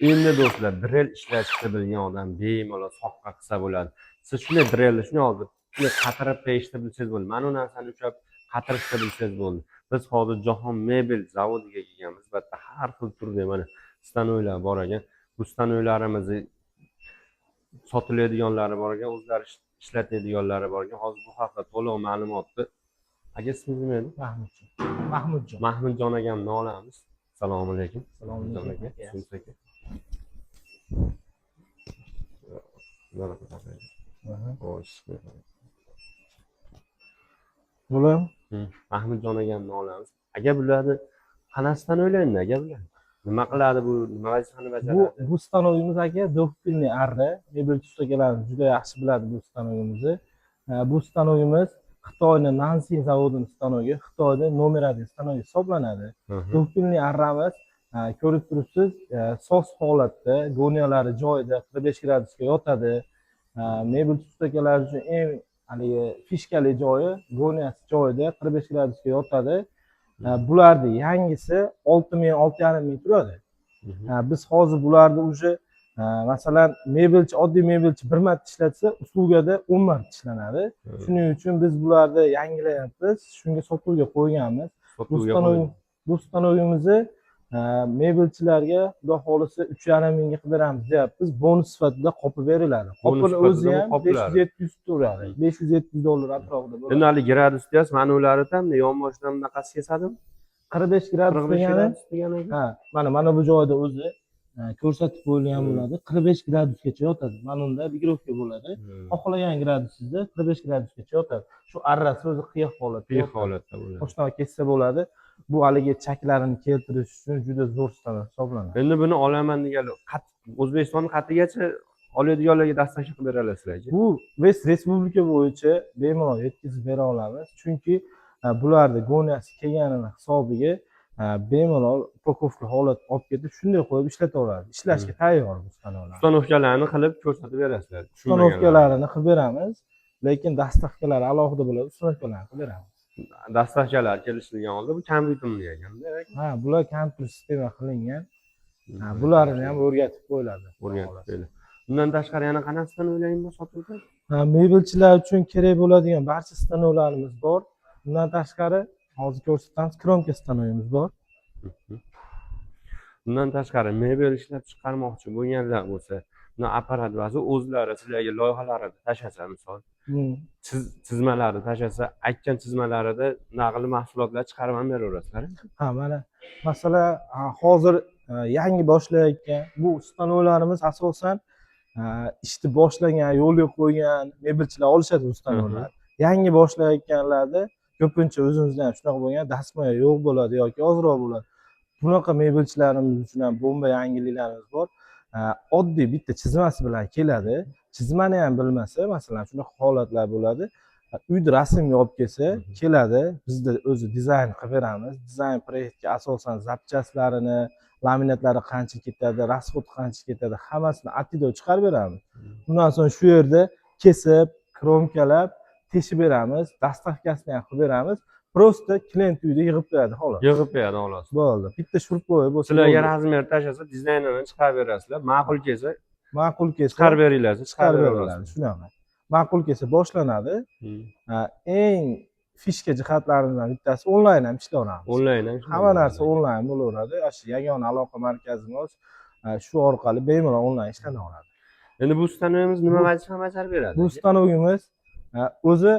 Endi do'stlar, drill ishlatishni bilgan odam bemalol soqqa qilsa bo'ladi. Siz shunday drillni shunday olib, shunday qatirib qo'yishni bilsangiz bo'ldi. Mana bu narsani ushlab qatirishni bilsangiz bo'ldi. Biz hozir Jahon mebel zavodiga kelganmiz. Bu yerda har xil turda mana stanoylar bor ekan. Bu stanoylarimizni sotiladiganlari bor ekan, o'zlari ishlatadiganlari bor ekan. Hozir bu haqida to'liq ma'lumotni aka ismingiz nima edi? Mahmudjon. Mahmudjon akamdan olamiz. Assalomu alaykum. Assalomu alaykum. Shunisi aka. Bular Mahmudjon akamdan olamiz. Aka bularni qanasidan o'ylaydi aka bular? Nima qiladi bu? Nima vazifani bajaradi? bu stanoyimiz aka do'ppilni arra mebelchi ustalarimiz juda yaxshi biladi bu stanoyimizni. Bu stanoyimiz Xitoyning Nansin zavodini stanoyi, Xitoyda nomer 1 stanoy hisoblanadi. Do'ppilni arramiz ko'rib turibsiz, soz holatda, goniyalari joyida 45 gradusga yotadi. Mebelchi ustalar uchun eng fishkali joyi, goniyasi joyida 45 gradusga yotadi. Bularning yangisi 6,5 ming turadi. Biz hozir bularni уже masalan oddiy mebelchi bir marta ishlatsa, uslugada 10 marta ishlanadi. Shuning uchun biz bularni yangilayapmiz, shunga sotuvga qo'yganmiz. Bu stanoyimizni mebelchilarga xudo xolisa 3,5 mingga qilib beramiz deyapmiz. Bonus sifatida qopib beriladi. Qopini o'zi ham 500-700 turadi. 500-700 dollar atrofida bo'ladi. Endi hali gradus deyapsiz, mana ularida ham yonboshidan bunaqasi kesadimi? 45 gradus degani, mana bu joyda o'zi ko'rsatib qo'yilgan bo'ladi. 45 gradusgacha yotadi. Mana unda mikrofon bo'ladi. Xohlagan gradusingizda 45 gradusgacha yotadi. Shu arrasi o'zi qiyiq holatda bo'ladi. Qo'shnoq kessa bo'ladi. Bu haligi chaklarini keltirish uchun juda zo'r stanoy hisoblanadi. Endi buni olaman deganlar, O'zbekiston qatigacha oladiganlarga dastlashib qilib beralasizlar. Bu biz respublika bo'yicha bemalol yetkazib bera olamiz. Chunki bularni goniyasi kelganini hisobiga bemalol upakovka holatda olib ketib shunday qo'yib ishlataveradi. Ishlashga tayyor bu stanoylar. Ustanovkalarni qilib ko'rsatib berasizlar. Ustanovkalarini qilib beramiz, lekin dastavkalari alohida bo'ladi, ustanovkalarni qilib beramiz. Dastavkalar kelishilgan holda bu kompyuterli ekanda. Bular kompyuter sistema qilingan. Bularni ham o'rgatib qo'yiladi. O'rgatib qo'yiladi. Bundan tashqari yana qanasidan o'ylayman sotuvda? Mebelchilar uchun kerak bo'ladigan barcha stanoylarimiz bor. Bundan tashqari hozir ko'rsatamiz, kromka stanoyimiz bor. Bundan tashqari mebel ishlab chiqarmoqchi bo'lganlar bo'lsa, buni apparat va o'zlari sizlarga loyihalarni tashasa, misol chizmalarni tashasa, aytgan chizmalarida naqli mahsulotlar chiqarib ham beraverasizlar. Mana masalan, hozir yangi boshlayotgan bu stanoylarimiz asosan ishni boshlagan, yo'lga qo'ygan mebelchilar olishadi bu stanoylar. Yangi boshlayotganlarda ko'pincha o'zimizda ham shunaqa bo'lgan, dastmoya yo'q bo'ladi yoki ozroq bo'ladi. Bunaqa mebelchilarimiz uchun ham bomba yangiliklarimiz bor. Oddiy bitta chizmasi bilan keladi. Chizmani ham bilmasa, masalan, shunaqa holatlar bo'ladi. Uyda rasmga olib kelsa, keladi. Bizda o'zi dizayn qilib beramiz. Dizayn proyektga asosan zapchaslarini, laminatlari qancha ketadi, rasxod qancha ketadi, hammasini atido chiqarib beramiz. Bundan so'ng shu yerda kesib, kromkalab, teshib beramiz, dastavkasini ham qilib beramiz. Prosta klient uyda yig'ib qo'yadi, xolos. Yig'ib qo'yadi, xolos. Bo'ldi. Bitta shurpoyi bo'lsa, sizlarga razmer tashasa, dizaynini chiqarib berasizlar. Ma'qul kelsa chiqarib beringlar, chiqarib beriladi. Shunaqa. Ma'qul kelsa boshlanadi. Eng fishka jihatlaridan bittasi onlayn ham ishlayveramiz. Onlayn ham. Hamma narsa onlayn bo'laveradi. Shu yagona aloqa markazimiz shu orqali bemalol onlayn ishlanaveradi. Endi bu stanoyimiz nima vazifa bajarib beradi? Bu stanoyimiz o'zi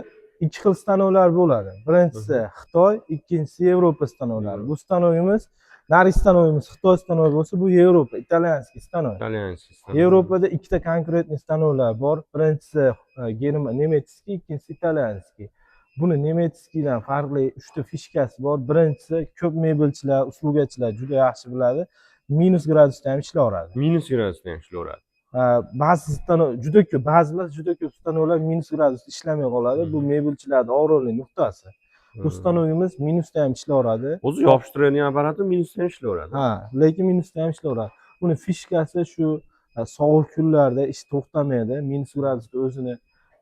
ikki xil stanoylar bo'ladi. Birinchisi Xitoy, ikkinchisi Yevropa stanoylari. Bu stanoyimiz, nari stanoyimiz Xitoy stanoyi bo'lsa, bu Yevropa, italyanskiy stanoy. Yevropada ikkita konkretniy stanoylar bor. Birinchisi nemetskiy, ikkinchisi italyanskiy. Buni nemetskiydan farqli 3 ta fishkasi bor. Birinchisi ko'p mebelchilar, uslugachilar juda yaxshi biladi. Minus gradusda ham ishlayveradi. Minus gradusda ham ishlayveradi. Ba'zi stanoy juda ko'p, ba'zilar juda ko'p stanoylar minus gradusda ishlamay qoladi. Bu mebelchilarning og'riqli nuqtasi. Bu stanoyimiz minusda ham ishlayveradi. O'zi yopishtiradigan apparati minusda ham ishlayveradi. Lekin minusda ham ishlayveradi. Buni fishkasi shu sovuq kunlarda ish to'xtamaydi. Minus gradusda o'zini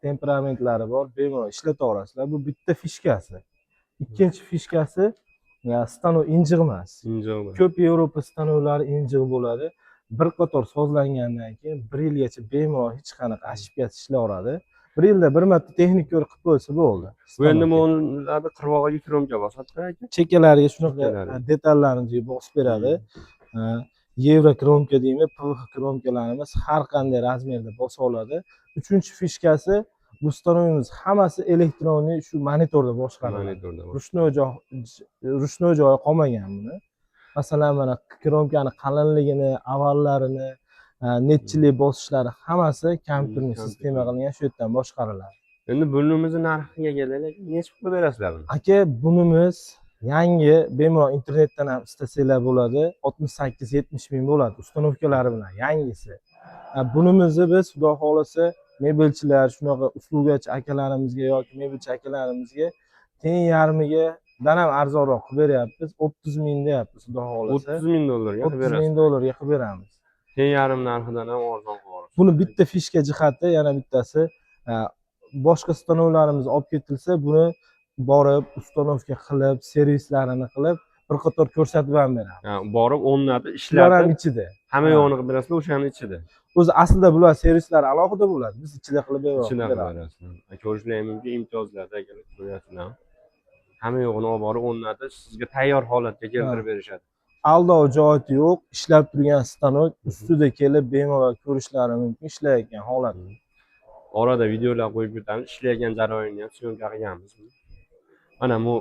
temperamentlari bor, bemalol ishlataverasizlar. Bu bitta fishkasi. Ikkinchi fishkasi stanoy injiq emas. Ko'p Yevropa stanoylari injiq bo'ladi. bir qator sozlangandan keyin 1 yilgacha bemalol hech qanaqa ошибкasi ishlayveradi. 1 yilda bir marta texnik ko'rib qilib qo'ysa bo'ldi. Bu endi mo'nlarda qirg'og'iga kromka bosadi aka. Chekkalariga shunaqa Chekkalariga. detallarni bosib beradi. Yevro kromka deymi, PVH kromkalarimiz har qanday razmerda bosa oladi. 3-fishkasi bu stanovimiz hammasi elektronniy shu monitorda boshqariladi. Monitorda bor. Ruchnoy joyi qolmagan buni. Masalan, mana kromkani qalinligini, avallarini, nechilik bosishlari hammasi kompyuterning sistema qilingan shu yerdan boshqariladi. Endi bunimizni narxiga kelaylik. Necha pulga berasizlar buni? Aka, bunimiz yangi bemalol internetdan ham istasanglar bo'ladi. 68-70 ming bo'ladi ustanovkalari bilan yangisi. Bunimizni biz xudo xolasa mebelchilar, shunaqa uslugachi akalarimizga yoki mebelchi akalarimizga teng yarmiga dan ham arzonroq qilib beryapmiz. 30 ming deyapmiz xudo xolasa. 30 ming dollarga qilib 30 berasiz. ming dollarga qilib beramiz. Teng yarim narxidan ham arzon qilib. Buni bitta fishka jihati, yana bittasi boshqa stanovlarimiz olib ketilsa, buni borib ustanovka qilib, servislarini qilib, bir qator ko'rsatib ham beramiz. Borib o'rnatib Shular ham ishlatib, ichida. hamma yo'g'ini qilib berasizlar, o'shaning ichida. O'zi aslida bular servislar alohida bo'ladi. Biz ichida qilib Ichida qilib beramiz. berasiz. Ko'rishlar mumkin imtiyozlarda kelib ko'ryapsizlar. Hamma yo'g'ini olib borib o'rnatib, sizga tayyor holatga keltirib berishadi. Aldov joyi yo'q, ishlab turgan stanok ustida kelib bemalol ko'rishlari mumkin ishlayotgan holat. Orada videolar qo'yib beramiz, ishlayotgan jarayonni ham syomka qilganmiz. Mana bu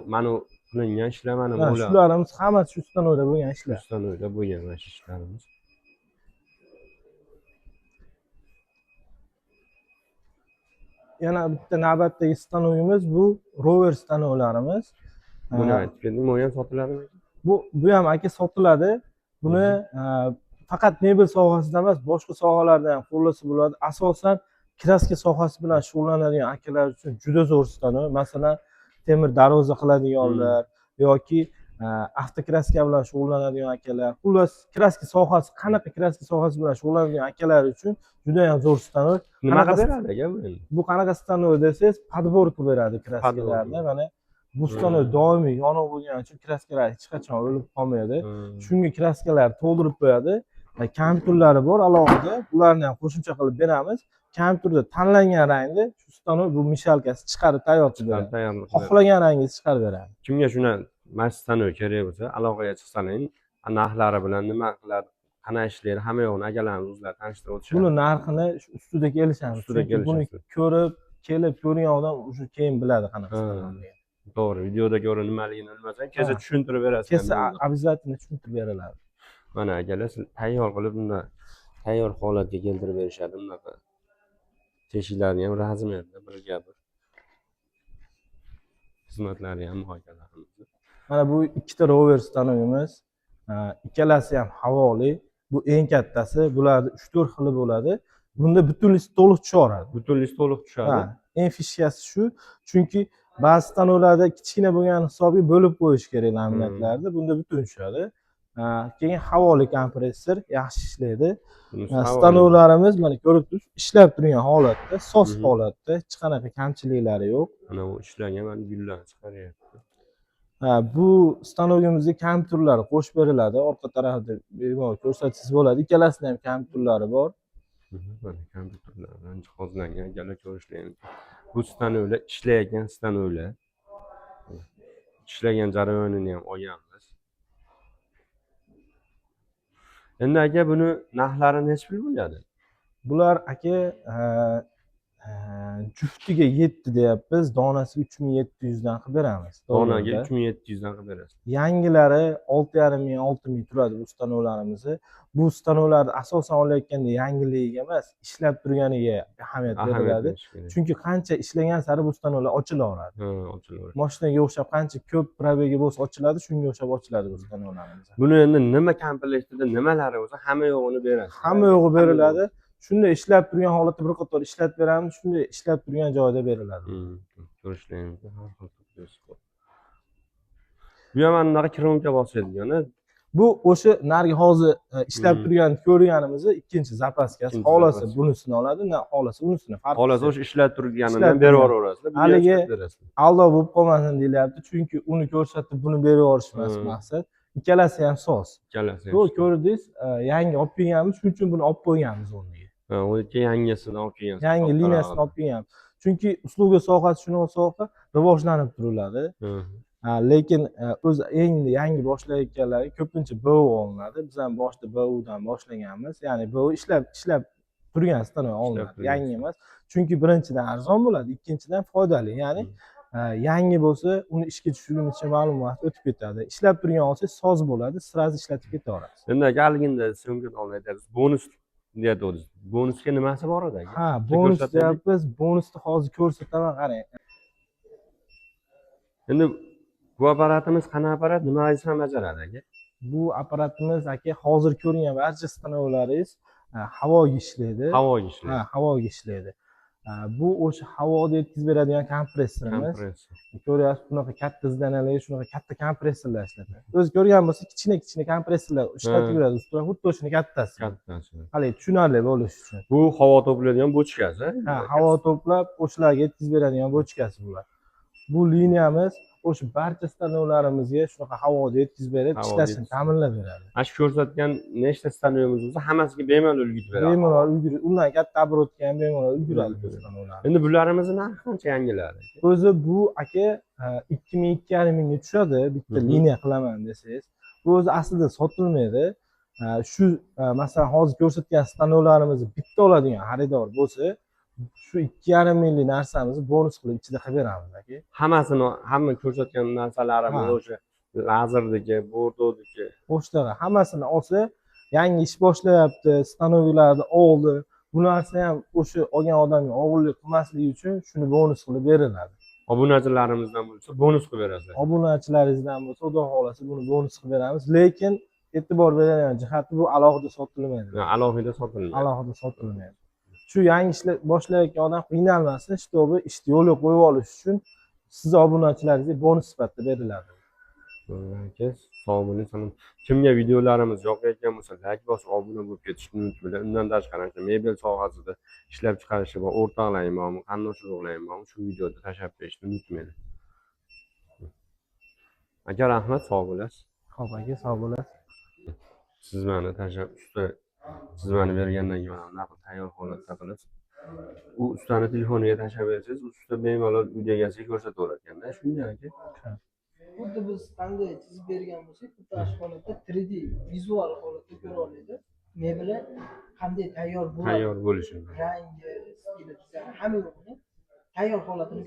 qilingan ishlar mana bular. Shularimiz hammasi shu stanovda bo'lgan ishlar. Ustanovda bo'lgan mana shu ishlarimiz. Yana bitta navbatdagi stanovimiz bu rover stanovlarimiz. Buni aytib berdim, bu ham sotiladimi? Bu ham aka sotiladi. Buni faqat mebel sohasida emas, boshqa sohalarda ham qo'llasa bo'ladi. Asosan kraska sohasi bilan shug'ullanadigan akalar uchun juda zo'r stanov. Masalan, temir darvoza qiladiganlar yoki avtokraska bilan shug'ullanadigan akalar, xullas kraska sohasi, qanaqa kraska sohasi bilan shug'ullanadigan akalar uchun juda ham zo'r stanov. Nima qilib beradi aka bu endi? Bu qanaqa stanov desangiz, podbor qilib beradi kraskalarni. Mana bu stanov doimiy yoniq bo'lgani uchun kraskalar hech qachon o'lib qolmaydi. Shunga kraskalar to'ldirib qo'yadi. Kompyuterlari bor alohida. Bularni ham qo'shimcha qilib beramiz. Kompyuterda tanlangan rangni shu stanov bu mishalkasi chiqarib tayyor qilib beradi. Xohlagan rangingizni chiqarib beradi. Kimga shuna stanov kerak bo'lsa, aloqaga chiqsalaring, narxlari bilan nima qiladi, qana ishlaydi, hamma yo'g'ini akalarimiz o'zlari tanishtirib o'tishadi. Buni narxini ustida kelishamiz. Buni ko'rib, kelib ko'rgan odam o'sha keyin biladi qanaqa stanov. To'g'ri, videoda ko'rib nimaligini bilmasang, keza tushuntirib berasiz. Kesa обязательно tushuntirib beriladi. Mana akalar tayyor qilib bunda tayyor holatga keltirib berishadi. Bunaqa teshiklari ham razmerda birga-bir. Xizmatlari ham muhokamalarimiz. Mana bu ikkita rover stanovimiz. Ikkalasi ham havoli. Bu eng kattasi. Bularning 3-4 xili bo'ladi. Bunda butun list to'liq tushaveradi. Butun list to'liq tushadi. Eng fishkasi shu. Chunki ba'zi stanovlarda kichkina bo'lgan hisobiga bo'lib qo'yish kerak laminatlarni. Bunda butun tushadi. Keyin havoli kompressor yaxshi ishlaydi. Stanovlarimiz mana ko'rib turibsiz, ishlab turgan holatda, soz holatda, hech qanaqa kamchiliklari yo'q. Mana bu ishlagan mana gullarni chiqaryapti. Bu stanovimizga kompyuterlar qo'shib beriladi. Orqa tarafida bemalol ko'rsatsangiz bo'ladi. Ikkalasida ham kompyuterlari bor. Mana kompyuterlar bilan jihozlangan akalar ko'rishlaymiz. Bu stanovlar ishlayotgan stanovlar. Ishlagan jarayonini ham olganmiz. Endi aka buni narxlari necha pul bo'ladi? Bular aka juftiga 7 deyapmiz, donasiga 3700 dan qilib beramiz. Donaga 3700 dan qilib berasiz. Yangilari 6500 ming 6000 turadi bu stanovlarimizni. Bu stanovlarni asosan olayotganda yangiligiga emas, ishlab turganiga ahamiyat beriladi. Chunki qancha ishlagan sari bu stanovlar ochilaveradi. Ochilaveradi. Mashinaga o'xshab qancha ko'p probegi bo'lsa ochiladi, shunga o'xshab ochiladi bu stanovlarimiz. Buni endi nima komplektida nimalari bo'lsa hamma yo'g'ini berasiz. Hamma yo'g'i beriladi. Shunday ishlab turgan holatda bir qator ishlatib beramiz, shunday ishlab turgan joyda beriladi. Ko'rishlaymiz. Bu ham anaqa kromka bosadigan. Bu o'sha nargi hozir ishlab turgan ko'rganimizni ikkinchi zapaskasi. Xohlasa bunisini oladi, xohlasa unisini. Xohlasa o'sha ishlab turganidan berib yuborasizlar. Haligi aldov bo'lib qolmasin deyilyapti, chunki uni ko'rsatib buni berib yuborish emas maqsad. ikkalasi ham soz. Ikkalasi. To'g'ri ko'rdingiz, yangi olib kelganmiz, shuning uchun buni olib qo'yganmiz o'rniga. Ha, o'zi yangisini olib kelgansiz. Yangi liniyasini olib kelganmiz. Chunki usluga sohasi shunaqa soha rivojlanib turiladi. Lekin o'zi endi yangi boshlayotganlarga ko'pincha BU olinadi. Biz ham boshida BUdan boshlaganmiz. Ya'ni BU ishlab turgan stanok olinadi, yangi emas. Chunki birinchidan arzon bo'ladi, ikkinchidan foydali. Ya'ni yangi bo'lsa, uni ishga tushirguncha ma'lum vaqt o'tib ketadi. Ishlab turgan olsa soz bo'ladi, sразу ishlatib ketaverasiz. Endi galginda syomka olmayapsiz. Bonus deyapsiz. Bonusga nimasi bor edi? Ha, bonus deyapmiz. Bonusni hozir ko'rsataman, qarang. Endi bu apparatimiz qanaqa apparat, nima vazifani bajaradi aka? Bu apparatimiz aka hozir ko'rgan barcha stanoklaringiz havoga ishlaydi. Havoga ishlaydi. Ha, havoga ishlaydi. Bu o'sha havoni yetkazib beradigan kompressorimiz. Ko'ryapsiz, bunaqa katta zdanalarga shunaqa katta kompressorlar ishlatadi. O'zi ko'rgan bo'lsa, kichkina kompressorlar ishlatib yuradi ustidan, xuddi o'shani kattasi. Hali tushunarli bo'lish uchun. Bu havo to'playdigan bochkasi. Ha, havo to'plab o'shalarga yetkazib beradigan bochkasi bular. Bu liniyamiz o'sha barcha stanoklarimizga shunaqa havoni yetkazib berib, ishlashini ta'minlab beradi. Mana shu ko'rsatgan nechta stanoyimiz bo'lsa, hammasiga bemalol ulgurib beradi. Bemalol ulgurib, undan katta oborotga ham bemalol ulguradi bu stanoklar. Endi bularimizni narxi qancha yangilari? O'zi bu aka 2,5 mingga tushadi, bitta liniya qilaman desangiz. Bu o'zi aslida sotilmaydi. Shu masalan hozir ko'rsatgan stanoklarimizni bitta oladigan xaridor bo'lsa, shu 2,5 minglik narsamizni bonus qilib ichida qilib beramiz aka. Hamma ko'rsatgan narsalarimiz o'sha lazerdagi, bordodagi, o'shalar hammasini olsa, yangi ish boshlayapti, stanoklarni oldi. Bu narsa ham o'sha olgan odamga og'irlik qilmasligi uchun shuni bonus qilib beriladi. Obunachilarimizdan bo'lsa bonus qilib berasiz. Obunachilaringizdan bo'lsa, xudo xohlasa buni bonus qilib beramiz, lekin e'tibor beradigan jihati bu alohida sotilmaydi. Alohida sotilmaydi. Alohida sotilmaydi. Shu yangi ishlar boshlayotgan odam qiynalmasin, ishni yo'lga qo'yib olish uchun siz obunachilaringizga bonus sifatida beriladi. Aka, sog' bo'ling, salom. Kimga videolarimiz yoqayotgan bo'lsa, like bosib, obuna bo'lib ketishni unutmanglar. Undan tashqari, mebel sohasida ishlab chiqarishi va o'rtoqlaring bormi, qarindosh-urug'laring bormi, shu videoda tashlab berishni unutmanglar. Aka, rahmat, sog' bo'lasiz. Xo'p aka, sog' bo'lasiz. Siz meni tashlab sizlarni bergandan keyin anaqa tayyor holatda qilib, u ustani telefoniga tashlab bersangiz, usta bemalol uy egasiga ko'rsataverar ekanda, shunday aka. Xuddi biz qanday chizib bergan bo'lsak, xuddi shu holatda 3D vizual holatda ko'ra oladi. Mebeli qanday tayyor bo'lishi, rangi, stili, dizayni hamma yo'qni tayyor holatini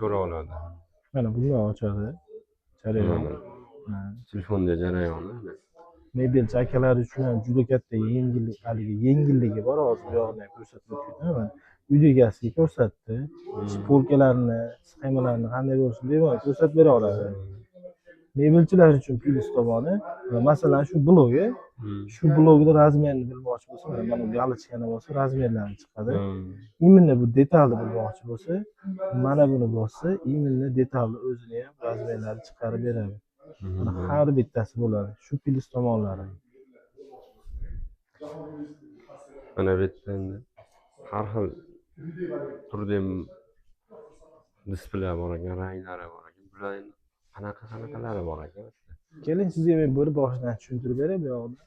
ko'ra oladi. Mana bunday ochadi. Jarayon. Telefonda jarayoni. Mebelchi akalar uchun ham juda katta yengilligi bor. Hozir bu yoqdan ko'rsatib o'tdim. Uy egasiga ko'rsatdi. Polkalarni, sxemalarni qanday bo'lishini bemalol ko'rsatib bera oladi. Mebelchilar uchun plyus tomoni, masalan shu blogi, shu blogda razmerni bilmoqchi bo'lsa, mana bu galochkani bo'lsa, razmerlari chiqadi. Именно bu detalni bilmoqchi bo'lsa, mana buni bossa, именно detalni o'zini ham razmerlari chiqarib beradi. Har bittasi bo'ladi. Shu plyus tomonlari. Mana bu yerda endi har xil turli displey bor ekan, ranglari bor ekan. Bular endi qanaqalari bor ekan? Keling, sizga men bir boshidan tushuntirib beray bu yoqda.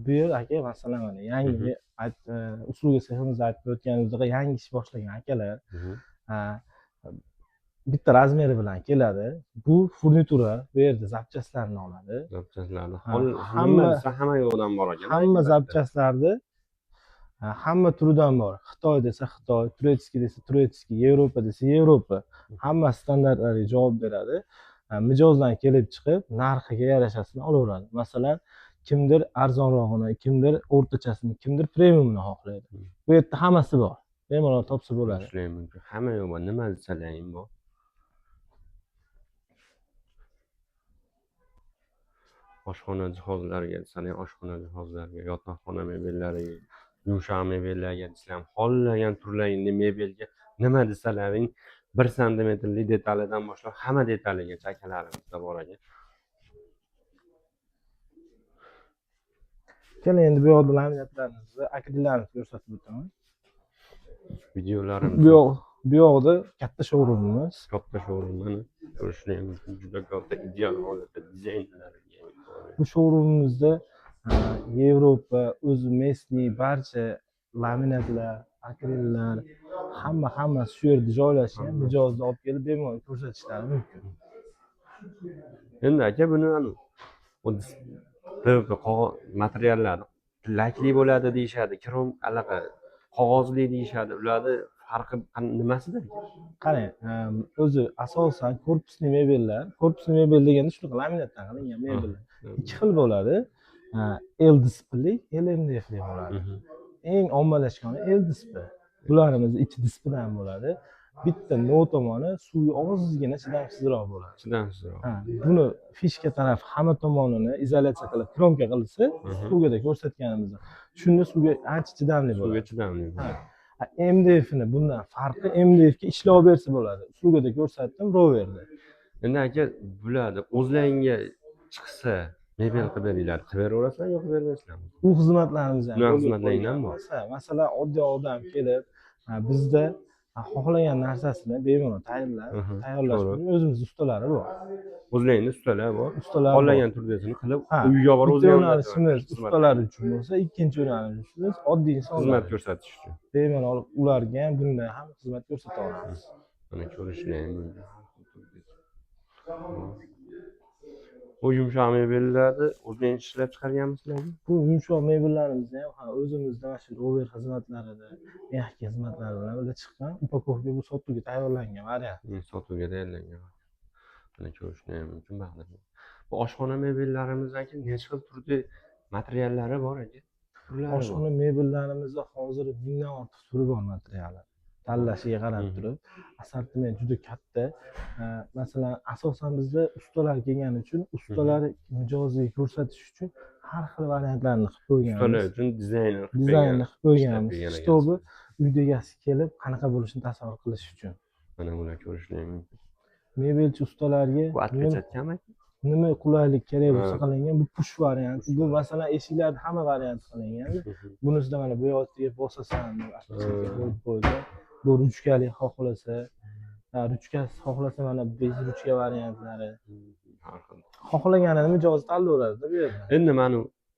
Bu yer aka, masalan mana yangi usluga seximizda aytib o'tganimizdek yangi ish boshlagan akalar bitta razmeri bilan keladi. Bu furnitura, bu yerda zapchastlarni oladi. Zapchastlarni hamma yo'qdan bor ekan. Hamma zapchastlarni hamma turidan bor. Xitoy desa Xitoy, Turetskiy desa Turetskiy, Yevropa desa Yevropa. Hamma standartlarga javob beradi. Mijozdan kelib chiqib, narxiga yarashasini olaveradi. Masalan, kimdir arzonrog'ini, kimdir o'rtachasini, kimdir premiumni xohlaydi. Bu yerda hammasi bor. Bemalol topsa bo'ladi. Hamma yo'q bor. Nima desalang bor. Oshxona jihozlariga desalang, oshxona jihozlariga, yotoqxona mebellariga, yumshoq mebellarga desalang, xohlagan turlaringni mebelga nima desalaring 1 santimetrlik detalidan boshlab hamma detaligacha akalarimizda bor ekan. Keling, endi bu yoqda laminatlarimizni, akrillarimizni ko'rsatib o'taman. Videolarimiz. Bu yoq Bu yoqda katta showroomimiz. Katta showroom mana ko'rishni mumkin. Juda katta ideal holatda dizaynlariga Bu showroomimizda Yevropa, o'zi местный barcha laminatlar, akrillar, hammasi shu yerda joylashgan. Mijozda olib kelib bemalol ko'rsatishlari mumkin. endi aka buni qog'oz materiallari lakli bo'ladi deyishadi, krom anaqa qog'ozli deyishadi. Ularni farqi nimasida? Qarang, o'zi asosan korpusli mebel deganda shunaqa laminatdan qilingan mebellar. Ikki xil bo'ladi. L display, LMDF deb bo'ladi. Eng ommalashgani L display. Bularimiz ichi displaydan bo'ladi. Bitta no tomoni suvga ozgina chidamsizroq bo'ladi. Chidamsizroq. Buni fishka taraf hamma tomonini izolyatsiya qilib kromka qilsa, suvga ko'rsatganimizda, shunda suvga ancha chidamli bo'ladi. Suvga chidamli. MDFni bundan farqi MDFga ishlov bersa bo'ladi. Uslugida ko'rsatdim, roverda. Endi aka bularni o'zlaringga chiqsa mebel qilib beringlar, qilib beraverasizlar yoki qilib bermaysizlarmi? U xizmatlarimiz ham. Ular xizmatlaringdan bor. Masalan, oddiy odam kelib, bizda xohlagan narsasini bemalol tayyorlash uchun o'zimiz ustalari bor. O'zlaringda ustalar bor. Ustalar Xohlagan turdasini qilib uyga borib bitta yo'nalishimiz ustalar uchun bo'lsa, ikkinchi yo'nalishimiz oddiy insonlar xizmat ko'rsatish uchun. bemalol ularga ham bunday ham xizmat ko'rsata olamiz. Mana ko'rishlar mumkin. Bu yumshoq mebellarni o'zingiz ishlab chiqarganmisizlarmi? Bu yumshoq mebellarimizni ham o'zimizda mana shu rover xizmatlarida, mexnika xizmatlari bilan birga chiqqan upakovka bu sotuvga tayyorlangan variant. Sotuvga tayyorlangan. Mana ko'rishlar mumkin baxtli. Bu oshxona mebellarimizdagi necha xil turli materiallari bor aka? Oshxona mebellarimizda hozir mingdan ortiq turi bor materiallar. Tanlashiga qarab turib, assortiment juda katta. Masalan, asosan bizda ustalar kelgani uchun, ustalar mijozga ko'rsatish uchun har xil variantlarni qilib qo'yganmiz. Ustalar uchun dizaynni qilib qo'yganmiz. Kitobi uyda egasi kelib qanaqa bo'lishini tasavvur qilish uchun. Mana bular ko'rishlar mumkin. Mebelchi ustalarga Bu отпечатками? nima qulaylik kerak bo'lsa qilingan. Bu push varianti. Bu masalan eshiklarda hamma varianti qilingan. Bunisida mana bu yostiga bosasan, отпечатка qo'yib qo'ygan. Bu ruchkali xohlasa, ruchkasiz xohlasa mana bez ruchka variantlari. Xohlaganini mijoz tanlayveradi bu yerda. Endi mana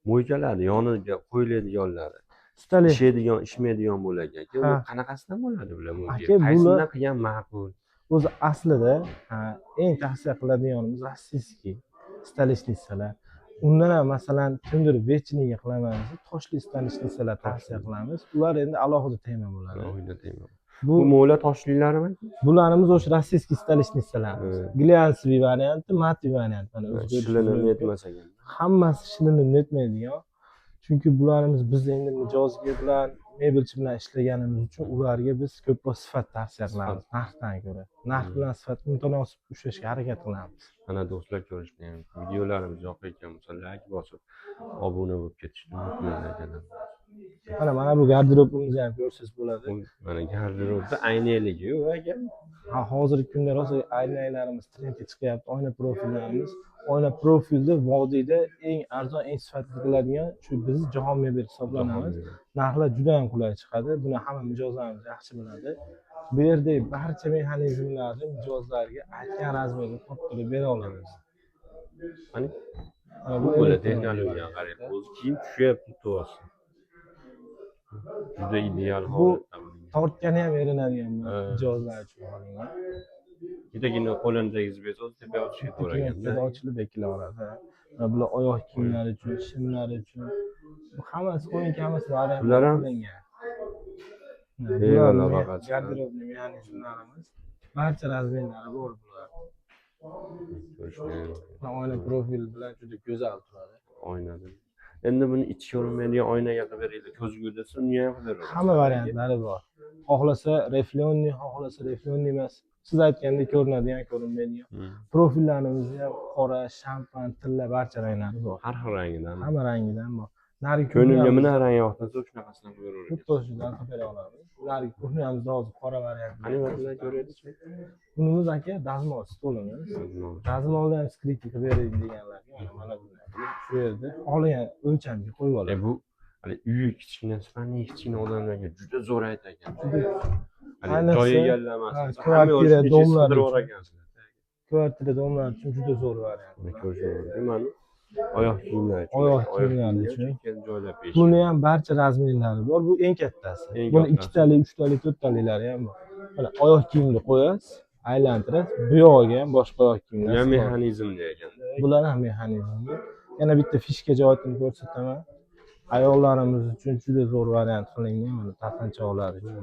mo'ykalarni yoniga qo'yiladiganlari, ishmaydigan, ishmaydigan bo'lagan. Bu qanaqasidan bo'ladi bular mo'yka? Qaysidan qilgan ma'qul? O'zi aslida eng tavsiya qiladiganimiz rossiyskiy stolishnisalar. Undan ham masalan kimdir vechniga qilamiz, toshli stolishnisalar tavsiya qilamiz. Ular endi alohida tema bo'ladi. Alohida tema. Bu mo'la toshlilarmi? Bularimiz o'sha rossiyskiy stolishnisalar. Glyansli varianti, matli varianti. Mana shilinib netmasa ham. Hammasi shilinib netmaydigan. Chunki bularimiz biz endi mijozga bilan mebelchi bilan ishlaganimiz uchun ularga biz ko'proq sifat tavsiya qilamiz narxdan ko'ra. Narx bilan sifatni mutanosib ushlashga harakat qilamiz. Mana do'stlar ko'rishni, videolarimiz yoqayotgan bo'lsa like bosib, obuna bo'lib ketishni unutmanglar. Mana bu garderobimizni ham ko'rsangiz bo'ladi. Mana garderobda aynaligi-yu aka. Hozirgi kunda rosa aynalarimiz trendga chiqyapti. Oyna profillarimiz. Oyna profilda vodiyda eng arzon, eng sifatli qiladigan shu biz jahon mebel hisoblanamiz. Narxlar juda ham qulay chiqadi. Buni hamma mijozlarimiz yaxshi biladi. Bu yerda barcha mexanizmlarni mijozlarga aytgan razmerda toptirib bera olamiz. Mana bu bo'la texnologiyaga qarab o'zi kiyim tushyapti to'g'risi. Juda ideal holatda. Tortgani ham erinadigan mijozlar uchun olingan. Bittagina qo'lini tegizib bersa, o'zi tepa ochib ketaveradi. Ochilib bekilaveradi. Bular oyoq kiyimlari uchun, shimlar uchun. Bu hammasi qo'yinki hammasi variant qilingan. Bemalol garderobni mexanizmlarimiz barcha razmerlari bor bular. Oyna profil bilan juda go'zal turadi. Oynada. Endi buni ichki ko'rinmaydigan oynaga qilib beringlar, ko'zga desa, uni ham qilib beradi. Hamma variantlari bor. Xohlasa reflonli, xohlasa reflonli emas. Siz aytgandek ko'rinadigan, ko'rinmaydigan. Profillarimizda ham qora, shampan, tilla barcha ranglari bor. Har xil rangidan. Hamma rangidan bor. Narigi ko'ngilga mina rang yoqtirsa, shunaqasidan qilib beraveradi. Xuddi o'shadan qilib bera olamiz. Narigi ko'hnamizda hozir qora variant. Qani sizlar ko'ryapsiz? Bunimiz aka dazmol stolimiz. Dazmolda ham skript qilib bering deganlarga mana bunday. Shu yerda xohlagan o'lchamga qo'yib oladi. Bu hali uyi kichkina, sifatli kichkina odamlarga juda zo'r aytgan. Ayniqsa, joy egallamasdan ha, hamma kvartira o'zini domlar sidirib uchun. yuboragansizlar. Kvartira domlar uchun juda zo'r variant. Mana oyoq kiyimlar uchun. Oyoq kiyimlari uchun. Kelib joylab berish. Buni ham barcha razmerlari bor. Bu eng kattasi. Eng Buni kattasi. 2 talik, 3 talik, 4 taliklari ham bor. Mana oyoq kiyimni qo'yasiz, aylantirasiz. Bu yog'iga ham boshqa oyoq kiyimlar Ya bor. mexanizmli ekan. Bular ham mexanizmli. Yana bitta fishka joyini ko'rsataman. Ayollarimiz uchun juda zo'r variant qilingan mana taqinchoqlar uchun.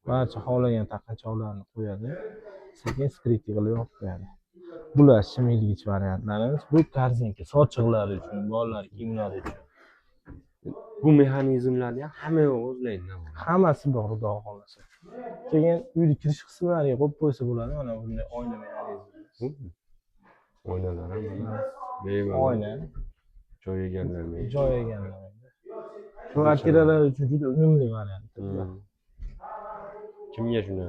Barcha xohlagan taqinchoqlarni qo'yadi. Sekin skriti qilib yopib qo'yadi. Bular shimilgich variantlarimiz. Bu korzinka sochiqlar uchun, bolalar kiyimlari uchun. Bu mexanizmlarni ham hamma o'zlaydi. Hammasi bor, xudo xohlasa. Keyin uyni kirish qismlariga qo'yib qo'ysa bo'ladi. Mana bunday oyna mexanizmi. Oynalar ham mana bemalol Oyna, joy egallamaydi. joy egallamaydi. Kvartiralar uchun juda unumli variant. Kimga shuni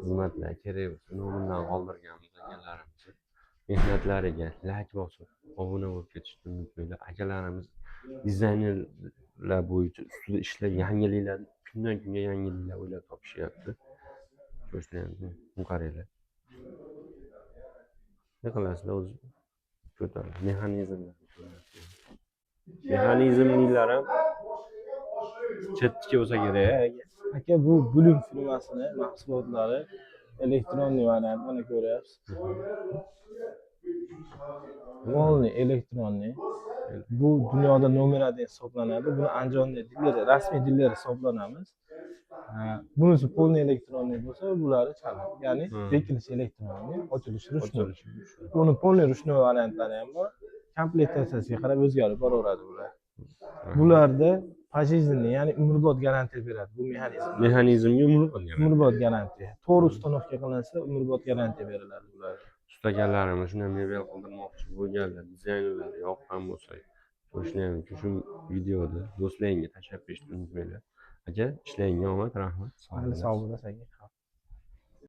xizmatlar kerak bo'lsa, bundan qoldirganmiz akalarimiz. Mehnatlariga like bosib, obuna bo'lib ketishni unutmanglar. Akalarimiz dizaynerlar bo'yicha ustida ishlar, yangiliklar, kundan kunga yangiliklar o'ylab topishyapti. Ko'rishlarni qaranglar. Ne qilasizlar o'zi? Ko'tarib mexanizmlar. Mexanizmlar ham chetga bo'lsa kerak. Aka, bu Bloom firmasini mahsulotlari elektronniy variant mana ko'ryapsiz. Molni elektronniy. Bu dunyoda nomer 1 hisoblanadi. Buni Andijonda diler, rasmiy diler hisoblanamiz. Bunisi polni elektronniy bo'lsa, bulari chala. Ya'ni bekilish elektronniy, ochilish ruchniy. Buni polni ruchniy variantlari ham bor. Komplektatsiyasiga qarab o'zgarib boraveradi bular. Bularda pojizniy, ya'ni umrbod garantiya beradi bu mexanizm. Mexanizmga umrbod garantiya. Umrbod garantiya. To'g'ri ustanovka qilinsa, umrbod garantiya beriladi bularga. Ustakalarimiz shuni mebel qildirmoqchi bo'lganlar, dizaynerlar yoqqan bo'lsa, ko'rishlaring uchun shu videoda do'stlaringga tashlab berishni unutmanglar. Aka, ishlaringga omad, rahmat. Sog' bo'lasizlar.